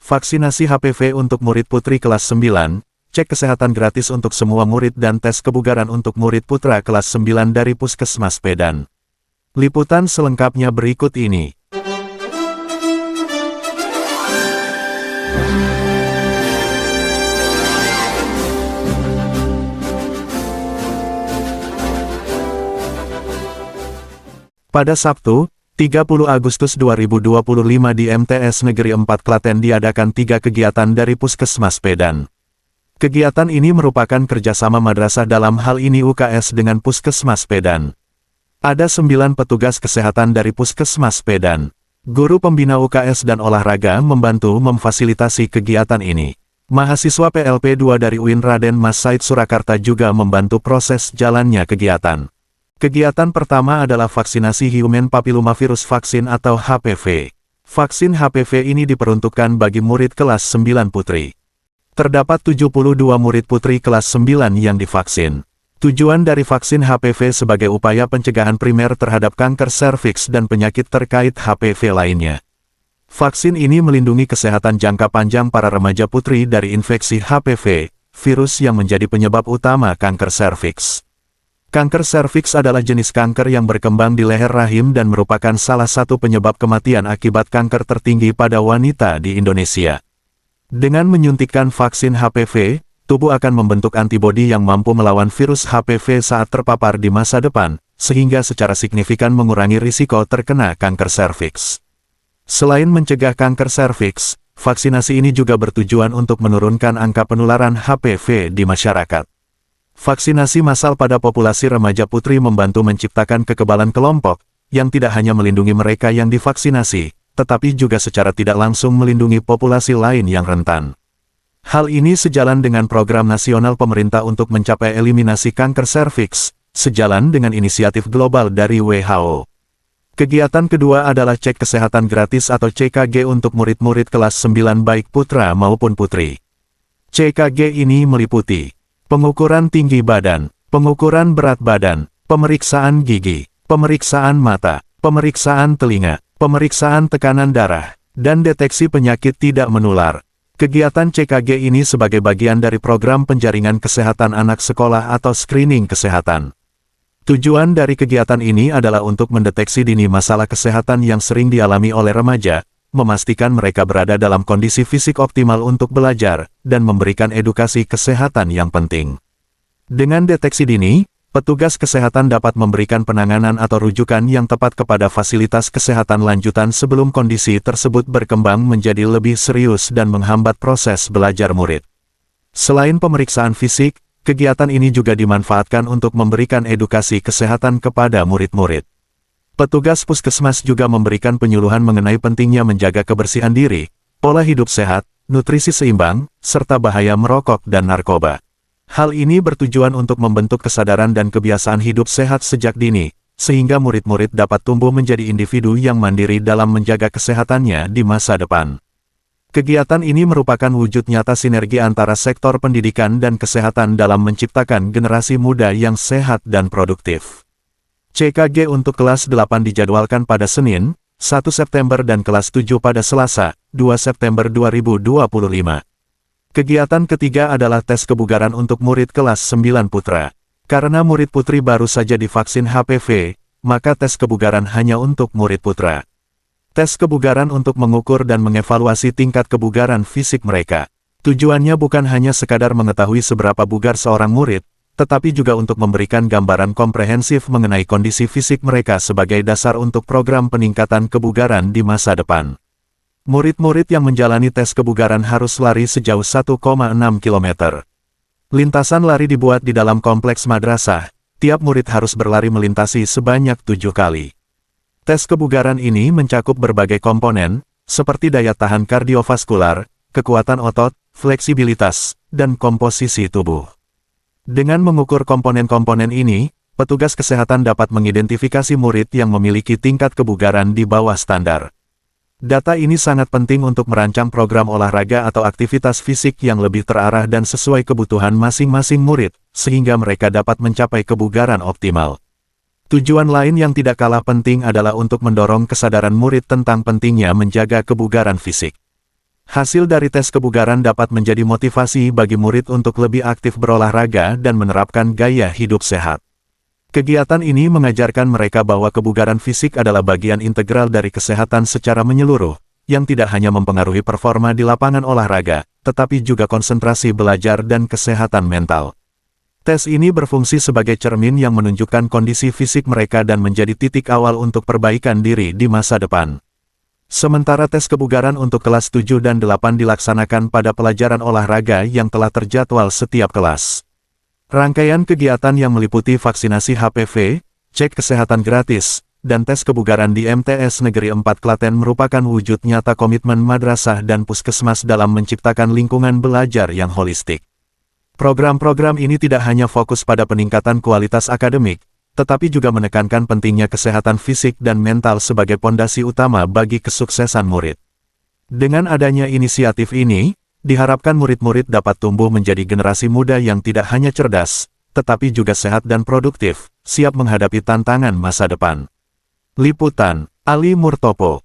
Vaksinasi HPV untuk murid putri kelas 9, cek kesehatan gratis untuk semua murid dan tes kebugaran untuk murid putra kelas 9 dari Puskesmas Pedan. Liputan selengkapnya berikut ini. Pada Sabtu, 30 Agustus 2025 di MTS Negeri 4 Klaten diadakan 3 kegiatan dari Puskesmas Pedan. Kegiatan ini merupakan kerjasama madrasah, dalam hal ini UKS dengan Puskesmas Pedan. Ada 9 petugas kesehatan dari Puskesmas Pedan. Guru pembina UKS dan olahraga membantu memfasilitasi kegiatan ini. Mahasiswa PLP 2 dari UIN Raden Mas Said Surakarta juga membantu proses jalannya kegiatan. Kegiatan pertama adalah vaksinasi Human Papillomavirus Vaksin atau HPV. Vaksin HPV ini diperuntukkan bagi murid kelas 9 putri. Terdapat 72 murid putri kelas 9 yang divaksin. Tujuan dari vaksin HPV sebagai upaya pencegahan primer terhadap kanker serviks dan penyakit terkait HPV lainnya. Vaksin ini melindungi kesehatan jangka panjang para remaja putri dari infeksi HPV, virus yang menjadi penyebab utama kanker serviks. Kanker serviks adalah jenis kanker yang berkembang di leher rahim dan merupakan salah satu penyebab kematian akibat kanker tertinggi pada wanita di Indonesia. Dengan menyuntikkan vaksin HPV, tubuh akan membentuk antibodi yang mampu melawan virus HPV saat terpapar di masa depan, sehingga secara signifikan mengurangi risiko terkena kanker serviks. Selain mencegah kanker serviks, vaksinasi ini juga bertujuan untuk menurunkan angka penularan HPV di masyarakat. Vaksinasi massal pada populasi remaja putri membantu menciptakan kekebalan kelompok, yang tidak hanya melindungi mereka yang divaksinasi, tetapi juga secara tidak langsung melindungi populasi lain yang rentan. Hal ini sejalan dengan program nasional pemerintah untuk mencapai eliminasi kanker serviks, sejalan dengan inisiatif global dari WHO. Kegiatan kedua adalah cek kesehatan gratis atau CKG untuk murid-murid kelas 9 baik putra maupun putri. CKG ini meliputi pengukuran tinggi badan, pengukuran berat badan, pemeriksaan gigi, pemeriksaan mata, pemeriksaan telinga, pemeriksaan tekanan darah, dan deteksi penyakit tidak menular. Kegiatan CKG ini sebagai bagian dari program penjaringan kesehatan anak sekolah atau screening kesehatan. Tujuan dari kegiatan ini adalah untuk mendeteksi dini masalah kesehatan yang sering dialami oleh remaja, memastikan mereka berada dalam kondisi fisik optimal untuk belajar, dan memberikan edukasi kesehatan yang penting. Dengan deteksi dini, petugas kesehatan dapat memberikan penanganan atau rujukan yang tepat kepada fasilitas kesehatan lanjutan sebelum kondisi tersebut berkembang menjadi lebih serius dan menghambat proses belajar murid. Selain pemeriksaan fisik, kegiatan ini juga dimanfaatkan untuk memberikan edukasi kesehatan kepada murid-murid. Petugas puskesmas juga memberikan penyuluhan mengenai pentingnya menjaga kebersihan diri, pola hidup sehat, nutrisi seimbang, serta bahaya merokok dan narkoba. Hal ini bertujuan untuk membentuk kesadaran dan kebiasaan hidup sehat sejak dini, sehingga murid-murid dapat tumbuh menjadi individu yang mandiri dalam menjaga kesehatannya di masa depan. Kegiatan ini merupakan wujud nyata sinergi antara sektor pendidikan dan kesehatan dalam menciptakan generasi muda yang sehat dan produktif. CKG untuk kelas 8 dijadwalkan pada Senin, 1 September dan kelas 7 pada Selasa, 2 September 2025. Kegiatan ketiga adalah tes kebugaran untuk murid kelas 9 putra. Karena murid putri baru saja divaksin HPV, maka tes kebugaran hanya untuk murid putra. Tes kebugaran untuk mengukur dan mengevaluasi tingkat kebugaran fisik mereka. Tujuannya bukan hanya sekadar mengetahui seberapa bugar seorang murid, tetapi juga untuk memberikan gambaran komprehensif mengenai kondisi fisik mereka sebagai dasar untuk program peningkatan kebugaran di masa depan. Murid-murid yang menjalani tes kebugaran harus lari sejauh 1,6 km. Lintasan lari dibuat di dalam kompleks madrasah, tiap murid harus berlari melintasi sebanyak 7 kali. Tes kebugaran ini mencakup berbagai komponen, seperti daya tahan kardiovaskular, kekuatan otot, fleksibilitas, dan komposisi tubuh. Dengan mengukur komponen-komponen ini, petugas kesehatan dapat mengidentifikasi murid yang memiliki tingkat kebugaran di bawah standar. Data ini sangat penting untuk merancang program olahraga atau aktivitas fisik yang lebih terarah dan sesuai kebutuhan masing-masing murid, sehingga mereka dapat mencapai kebugaran optimal. Tujuan lain yang tidak kalah penting adalah untuk mendorong kesadaran murid tentang pentingnya menjaga kebugaran fisik. Hasil dari tes kebugaran dapat menjadi motivasi bagi murid untuk lebih aktif berolahraga dan menerapkan gaya hidup sehat. Kegiatan ini mengajarkan mereka bahwa kebugaran fisik adalah bagian integral dari kesehatan secara menyeluruh, yang tidak hanya mempengaruhi performa di lapangan olahraga, tetapi juga konsentrasi belajar dan kesehatan mental. Tes ini berfungsi sebagai cermin yang menunjukkan kondisi fisik mereka dan menjadi titik awal untuk perbaikan diri di masa depan. Sementara tes kebugaran untuk kelas 7 dan 8 dilaksanakan pada pelajaran olahraga yang telah terjadwal setiap kelas. Rangkaian kegiatan yang meliputi vaksinasi HPV, cek kesehatan gratis, dan tes kebugaran di MTS Negeri 4 Klaten merupakan wujud nyata komitmen madrasah dan puskesmas dalam menciptakan lingkungan belajar yang holistik. Program-program ini tidak hanya fokus pada peningkatan kualitas akademik, tetapi juga menekankan pentingnya kesehatan fisik dan mental sebagai pondasi utama bagi kesuksesan murid. Dengan adanya inisiatif ini, diharapkan murid-murid dapat tumbuh menjadi generasi muda yang tidak hanya cerdas, tetapi juga sehat dan produktif, siap menghadapi tantangan masa depan. Liputan, Ali Murtopo.